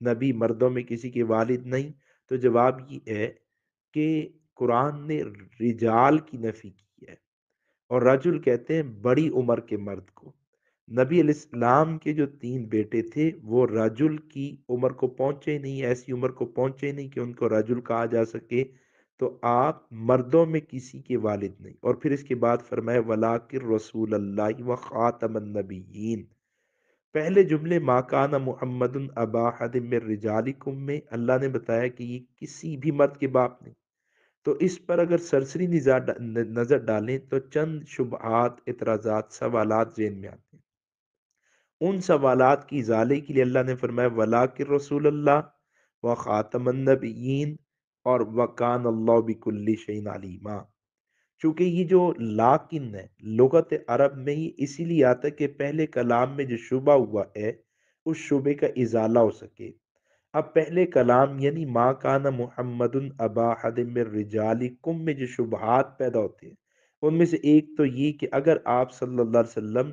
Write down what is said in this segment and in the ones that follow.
نبی مردوں میں کسی کے والد نہیں؟ تو جواب یہ ہے کہ قرآن نے رجال کی نفی کی ہے، اور رجل کہتے ہیں بڑی عمر کے مرد کو۔ نبی علیہ السلام کے جو 3 بیٹے تھے وہ رجل کی عمر کو پہنچے ہی نہیں، ایسی عمر کو پہنچے ہی نہیں کہ ان کو رجل کہا جا سکے، تو آپ مردوں میں کسی کے والد نہیں۔ اور پھر اس کے بعد فرمائے وَلَٰكِن رسول اللہ و خاتم النبیین۔ پہلے جملے ما کان محمد ابا احد من رجالکم میں اللہ نے بتایا کہ یہ کسی بھی مرد کے باپ نہیں۔ تو اس پر اگر سرسری نظر ڈالیں تو چند شبہات، اعتراضات، سوالات ذہن میں آتے ہیں۔ ان سوالات کی ازالے کے لیے اللہ نے فرمایا وَلَٰكِن رسول اللہ و خاتم النبیین اور وَكَانَ اللَّهُ بِكُلِّ شَيْءٍ عَلِيمًا۔ چونکہ یہ جو لاکن ہے لغت عرب میں ہی اسی لیے آتا ہے کہ پہلے کلام میں جو شبہ ہوا ہے اس شبے کا ازالہ ہو سکے۔ اب پہلے کلام یعنی ما کان محمد ابا احد من رجالکم میں جو شبہات پیدا ہوتے ہیں ان میں سے ایک تو یہ کہ اگر آپ صلی اللہ علیہ وسلم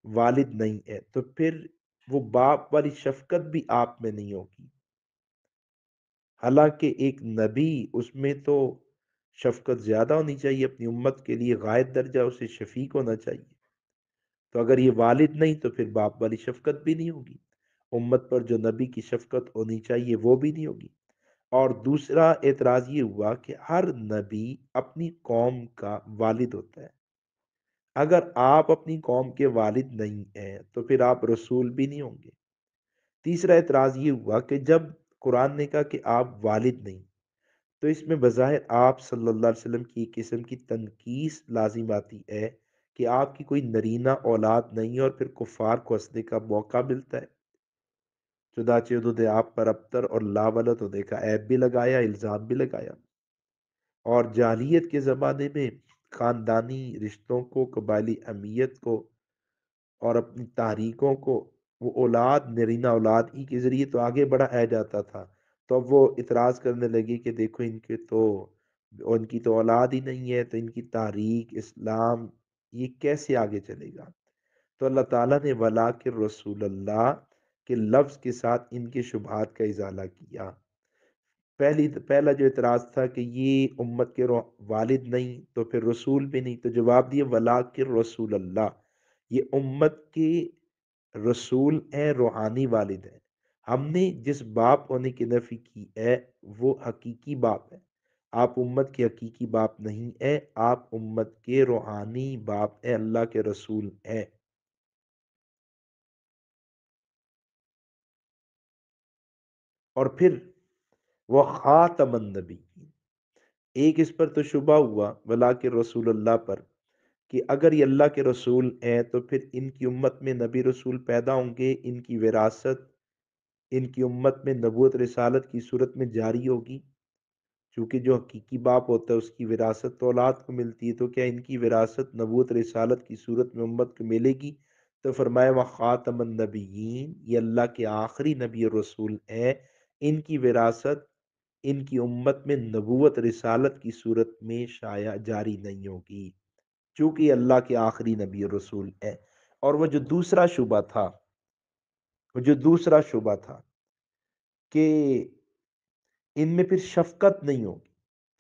والد نہیں ہے تو پھر وہ باپ والی شفقت بھی آپ میں نہیں ہوگی، حالانکہ ایک نبی اس میں تو شفقت زیادہ ہونی چاہیے، اپنی امت کے لیے غائب درجہ اسے شفیق ہونا چاہیے۔ تو اگر یہ والد نہیں تو پھر باپ والی شفقت بھی نہیں ہوگی، امت پر جو نبی کی شفقت ہونی چاہیے وہ بھی نہیں ہوگی۔ اور دوسرا اعتراض یہ ہوا کہ ہر نبی اپنی قوم کا والد ہوتا ہے، اگر آپ اپنی قوم کے والد نہیں ہیں تو پھر آپ رسول بھی نہیں ہوں گے۔ تیسرا اعتراض یہ ہوا کہ جب قرآن نے کہا کہ آپ والد نہیں تو اس میں بظاہر آپ صلی اللہ علیہ وسلم کی ایک قسم کی تنقیص لازم آتی ہے کہ آپ کی کوئی نرینہ اولاد نہیں ہے، اور پھر کفار کو ہنسنے کا موقع ملتا ہے۔ چنانچہ انہوں نے آپ پر ابتر اور لا ولد ہونے کا عیب بھی لگایا، الزام بھی لگایا، اور جاہلیت کے زمانے میں خاندانی رشتوں کو، قبائلی اہمیت کو اور اپنی تحریکوں کو وہ اولاد، نرینہ اولاد ہی کے ذریعے تو آگے بڑھایا جاتا تھا۔ تو اب وہ اعتراض کرنے لگے کہ دیکھو ان کے تو ان کی تو اولاد ہی نہیں ہے، تو ان کی تحریک اسلام یہ کیسے آگے چلے گا؟ تو اللہ تعالیٰ نے وَلَٰكِن رسول اللہ کے لفظ کے ساتھ ان کے شبہات کا ازالہ کیا۔ پہلا جو اعتراض تھا کہ یہ امت کے والد نہیں تو پھر رسول بھی نہیں، تو جواب دیا وَلَٰكِن رسول اللہ، یہ امت کے رسول ہیں، روحانی والد ہیں۔ ہم نے جس باپ ہونے کی نفی کی ہے وہ حقیقی باپ ہے، آپ امت کے حقیقی باپ نہیں ہیں، آپ امت کے روحانی باپ ہیں، اللہ کے رسول ہیں۔ اور پھر وہ خاتم النبی، ایک اس پر تو شبہ ہوا ولاکن رسول اللہ پر کہ اگر یہ اللہ کے رسول ہیں تو پھر ان کی امت میں نبی رسول پیدا ہوں گے، ان کی وراثت ان کی امت میں نبوت رسالت کی صورت میں جاری ہوگی، چونکہ جو حقیقی باپ ہوتا ہے اس کی وراثت تو اولاد کو ملتی ہے، تو کیا ان کی وراثت نبوت رسالت کی صورت میں امت کو ملے گی؟ تو فرمایا وخاتم النبیین، یہ اللہ کے آخری نبی اور رسول ہیں، ان کی وراثت ان کی امت میں نبوت رسالت کی صورت میں شائع جاری نہیں ہوگی، چونکہ یہ اللہ کے آخری نبی اور رسول ہیں۔ اور وہ جو دوسرا شبہ تھا کہ ان میں پھر شفقت نہیں ہوگی،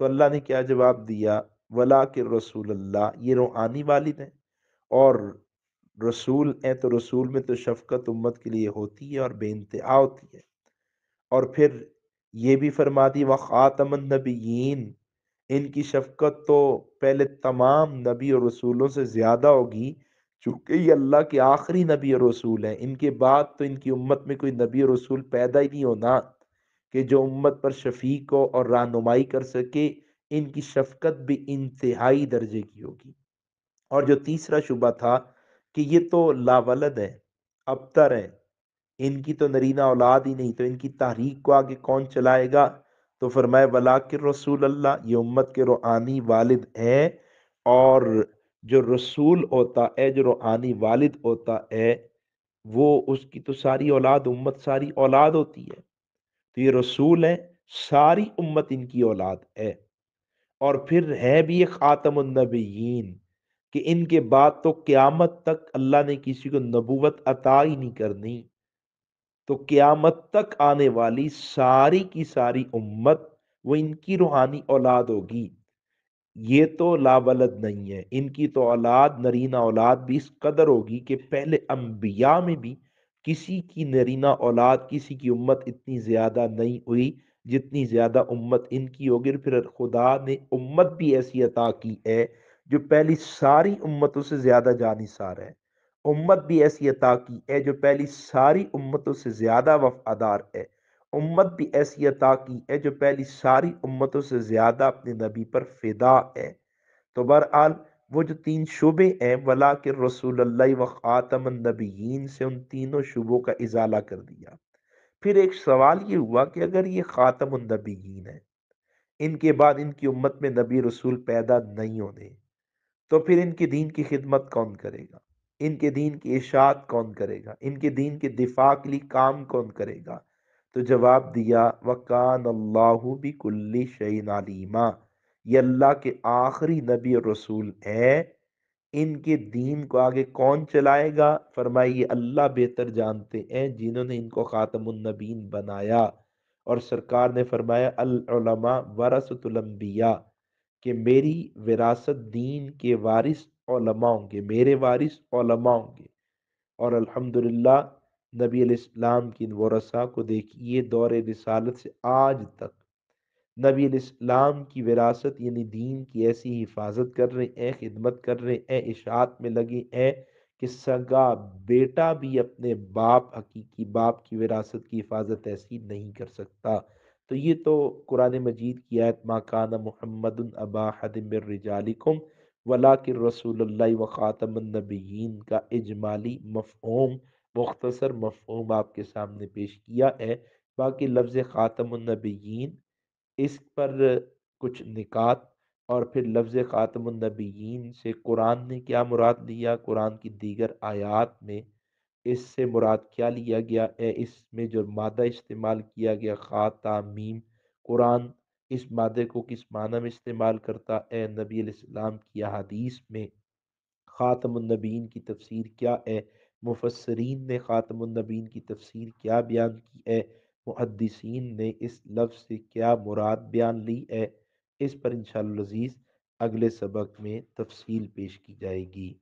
تو اللہ نے کیا جواب دیا ولاکن رسول اللہ، یہ روحانی والد ہیں، اور رسول ہیں تو رسول میں تو شفقت امت کے لیے ہوتی ہے اور بے انتہا ہوتی ہے۔ اور پھر یہ بھی فرما دی وخاتم النبیین، ان کی شفقت تو پہلے تمام نبی اور رسولوں سے زیادہ ہوگی، چونکہ یہ اللہ کے آخری نبی اور رسول ہیں، ان کے بعد تو ان کی امت میں کوئی نبی اور رسول پیدا ہی نہیں ہونا کہ جو امت پر شفیق ہو اور رہنمائی کر سکے، ان کی شفقت بھی انتہائی درجے کی ہوگی۔ اور جو تیسرا شبہ تھا کہ یہ تو لا ولد ہے، ابتر ہے، ان کی تو نرینہ اولاد ہی نہیں، تو ان کی تحریک کو آگے کون چلائے گا؟ تو فرمائے ولاکن رسول اللہ، یہ امت کے روحانی والد ہیں، اور جو رسول ہوتا ہے، جو روحانی والد ہوتا ہے، وہ اس کی تو ساری اولاد، امت ساری اولاد ہوتی ہے، تو یہ رسول ہیں، ساری امت ان کی اولاد ہے۔ اور پھر ہے بھی یہ خاتم النبیین کہ ان کے بعد تو قیامت تک اللہ نے کسی کو نبوت عطا ہی نہیں کرنی، تو قیامت تک آنے والی ساری کی ساری امت وہ ان کی روحانی اولاد ہوگی، یہ تو لاولد نہیں ہے، ان کی تو اولاد نرینہ اولاد بھی اس قدر ہوگی کہ پہلے انبیاء میں بھی کسی کی نرینہ اولاد، کسی کی امت اتنی زیادہ نہیں ہوئی جتنی زیادہ امت ان کی ہوگی۔ اور پھر خدا نے امت بھی ایسی عطا کی ہے جو پہلی ساری امتوں سے زیادہ جانثار ہے، امت بھی ایسی عطا کی ہے جو پہلی ساری امتوں سے زیادہ وفادار ہے، امت بھی ایسی عطا کی ہے جو پہلی ساری امتوں سے زیادہ اپنے نبی پر فدا ہے۔ تو بہرحال وہ جو تین شعبے ہیں، ولا کہ رسول اللہ و خاتم النبیین سے ان تینوں شعبوں کا ازالہ کر دیا۔ پھر ایک سوال یہ ہوا کہ اگر یہ خاتم النبیین ہے، ان کے بعد ان کی امت میں نبی رسول پیدا نہیں ہونے، تو پھر ان کے دین کی خدمت کون کرے گا؟ ان کے دین کی اشاعت کون کرے گا؟ ان کے دین کے دفاع کے لیے کام کون کرے گا؟ تو جواب دیا وَقَانَ اللَّهُ بِكُلِّ شَيْءٍ عَلِيمًا، یہ اللہ کے آخری نبی اور رسول ہے، ان کے دین کو آگے کون چلائے گا؟ فرمائیے اللہ بہتر جانتے ہیں جنہوں نے ان کو خاتم النبین بنایا۔ اور سرکار نے فرمایا العلماء ورثۃ الانبیاء، کہ میری وراثت دین کے وارث علماء ہوں گے، میرے وارث علماء ہوں گے۔ اور الحمدللہ نبی علیہ السلام کی ان ورثہ کو دیکھیے دور رسالت سے آج تک نبی علیہ السلام کی وراثت یعنی دین کی ایسی حفاظت کر رہے ہیں، خدمت کر رہے ہیں، اشاعت میں لگے ہیں کہ سگا بیٹا بھی اپنے باپ، حقیقی باپ کی وراثت کی حفاظت ایسی نہیں کر سکتا۔ تو یہ تو قرآن مجید کی آیت ما کان محمد ابا احد من رجالکم ولکن رسول اللہ و خاتم النبیین کا اجمالی مفہوم، مختصر مفہوم آپ کے سامنے پیش کیا ہے۔ باقی لفظ خاتم النبیین اس پر کچھ نکات، اور پھر لفظ خاتم النبیین سے قرآن نے کیا مراد لیا، قرآن کی دیگر آیات میں اس سے مراد کیا لیا گیا ہے، اس میں جو مادہ استعمال کیا گیا خاتمیم، قرآن اس مادے کو کس معنی میں استعمال کرتا ہے، نبی علیہ السلام کی احادیث میں خاتم النبیین کی تفسیر کیا ہے، مفسرین نے خاتم النبیین کی تفسیر کیا بیان کی ہے، محدثین نے اس لفظ سے کیا مراد بیان لی ہے، اس پر انشاءاللہ العزیز اگلے سبق میں تفصیل پیش کی جائے گی۔